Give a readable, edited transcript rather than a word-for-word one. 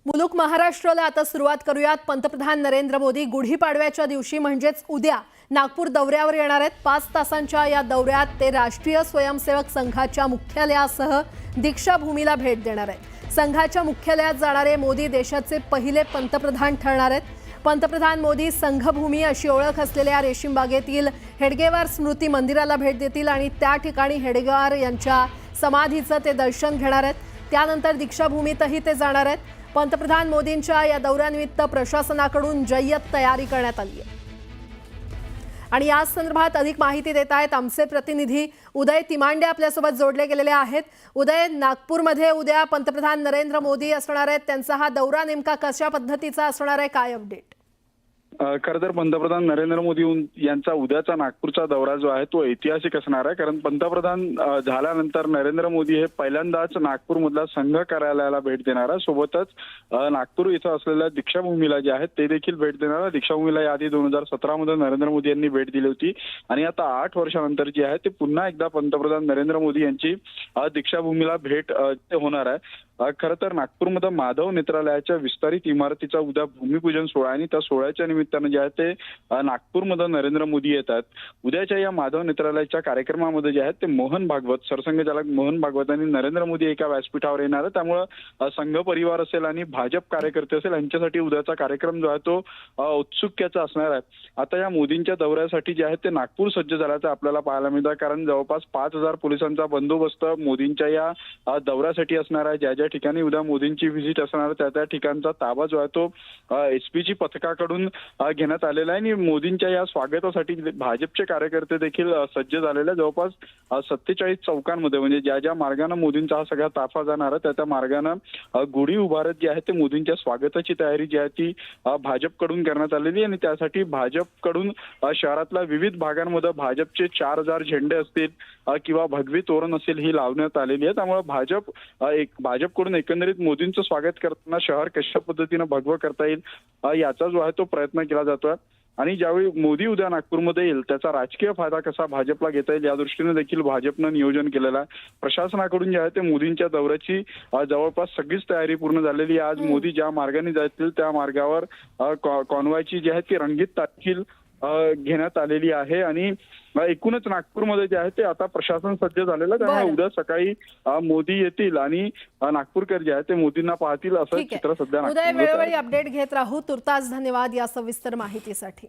मुलुक महाराष्ट्राला आता सुरुवात करूयात। पंतप्रधान नरेंद्र मोदी गुढीपाडव्याच्या दिवशी म्हणजेच उद्या नागपूर दौऱ्यावर येणार आहेत। 5 तासांच्या या दौऱ्यात ते राष्ट्रीय स्वयंसेवक संघाच्या मुख्यालयासह दीक्षाभूमीला भेट देणार आहेत। संघाच्या मुख्यालयात जाणारे मोदी देशाचे पहिले पंतप्रधान ठरणार आहेत। पंतप्रधान मोदी संघभूमी अशी ओळख असलेल्या रेशीमबागेतील हेडगेवार स्मृती मंदिराला भेट देतील आणि त्या ठिकाणी हेडगेवार यांच्या समाधीचं ते दर्शन घेणार आहेत। त्यानंतर दीक्षाभूमीतही ते जाणार आहेत। पंतप्रधान मोदींच्या या दौऱ्यानिमित्त प्रशासनाकडून जय्यत तयारी करण्यात आली आहे। आणि या संदर्भात अधिक माहिती देत आहेत आमचे प्रतिनिधी उदय तिमांडे आपल्यासोबत जोडले गेलेले आहेत। उदय, नागपूरमध्ये उद्या पंतप्रधान नरेंद्र मोदी असणार आहेत। त्यांचा हा दौरा नेमका कशा पद्धतीचा असणार आहे, काय अपडेट? खरं तर पंतप्रधान नरेंद्र मोदी यांचा उद्याचा नागपूरचा दौरा जो आहे तो ऐतिहासिक असणार आहे। कारण पंतप्रधान झाल्यानंतर नरेंद्र मोदी हे पहिल्यांदाच नागपूरमधल्या संघ कार्यालयाला भेट देणार आहे। सोबतच नागपूर इथं असलेल्या दीक्षाभूमीला जे आहे ते देखील भेट देणार आहे। दीक्षाभूमीला याआधी 2017 मध्ये नरेंद्र मोदी यांनी भेट दिली होती आणि आता 8 वर्षानंतर जी आहे ते पुन्हा एकदा पंतप्रधान नरेंद्र मोदी यांची दीक्षाभूमीला भेट होणार आहे। खरं तर नागपूरमध्ये माधव नेत्रालयाच्या विस्तारित इमारतीचा उद्या भूमिपूजन सोहळा आणि त्या सोहळ्याच्या निमित्तानं जे आहे ते नागपूरमध्ये नरेंद्र मोदी येतात। उद्याच्या या माधव नेत्रालयाच्या कार्यक्रमामध्ये जे आहेत ते मोहन भागवत, सरसंघचालक मोहन भागवत आणि नरेंद्र मोदी एका व्यासपीठावर येणार आहे। त्यामुळे संघ परिवार असेल आणि भाजप कार्यकर्ते असेल यांच्यासाठी उद्याचा कार्यक्रम जो आहे तो उत्सुकतेचा असणार आहे। आता या मोदींच्या दौऱ्यासाठी जे आहे ते नागपूर सज्ज झाल्याचं आपल्याला पाहायला मिळतं। कारण जवळपास 5000 पोलिसांचा बंदोबस्त मोदींच्या या दौऱ्यासाठी असणार आहे। ज्या ठिकाणी उद्या मोदींची व्हिजिट असणार त्या ठिकाणचा ताबा जो आहे तो एसपीजी पथकाकडून घेण्यात आलेला आहे आणि मोदींच्या या स्वागतासाठी भाजपचे कार्यकर्ते देखील सज्ज झालेले। जवळपास 47 चौकांमध्ये म्हणजे ज्या मार्गाने मोदींचा हा सगळा ताफा जाणार आहे त्या मार्गाने गुढी उभारत जी आहे ते मोदींच्या स्वागताची तयारी जी आहे ती भाजपकडून करण्यात आलेली आणि त्यासाठी भाजपकडून शहरातल्या विविध भागांमध्ये भाजपचे 4000 झेंडे असतील किंवा भगवी तोरण असेल ही लावण्यात आलेली आहे। त्यामुळे भाजपकडून एकंदरीत मोदींचं स्वागत करताना शहर कशा पद्धतीने भगवं करता येईल याचा जो आहे तो प्रयत्न केला जातोय। आणि ज्यावेळी मोदी उद्या नागपूरमध्ये येईल त्याचा राजकीय फायदा कसा भाजपला घेता येईल या दृष्टीने देखील भाजपनं नियोजन केलेलं आहे। प्रशासनाकडून जे आहे ते मोदींच्या दौऱ्याची जवळपास सगळीच तयारी पूर्ण झालेली आहे। आज मोदी ज्या मार्गाने जातील त्या मार्गावर कॉन्वॉयची जी आहे ती रंगीत ताकील घेण्यात आलेली आहे आणि एकूणच नागपूरमध्ये जे आहे ते आता प्रशासन सज्ज झालेलं आहे। त्यामुळे उद्या सकाळी मोदी येतील आणि नागपूरकर जे आहे ते मोदींना पाहतील असं चित्र सध्या उद्या वेळोवेळी अपडेट घेत राहू। तुर्तास धन्यवाद या सविस्तर माहितीसाठी।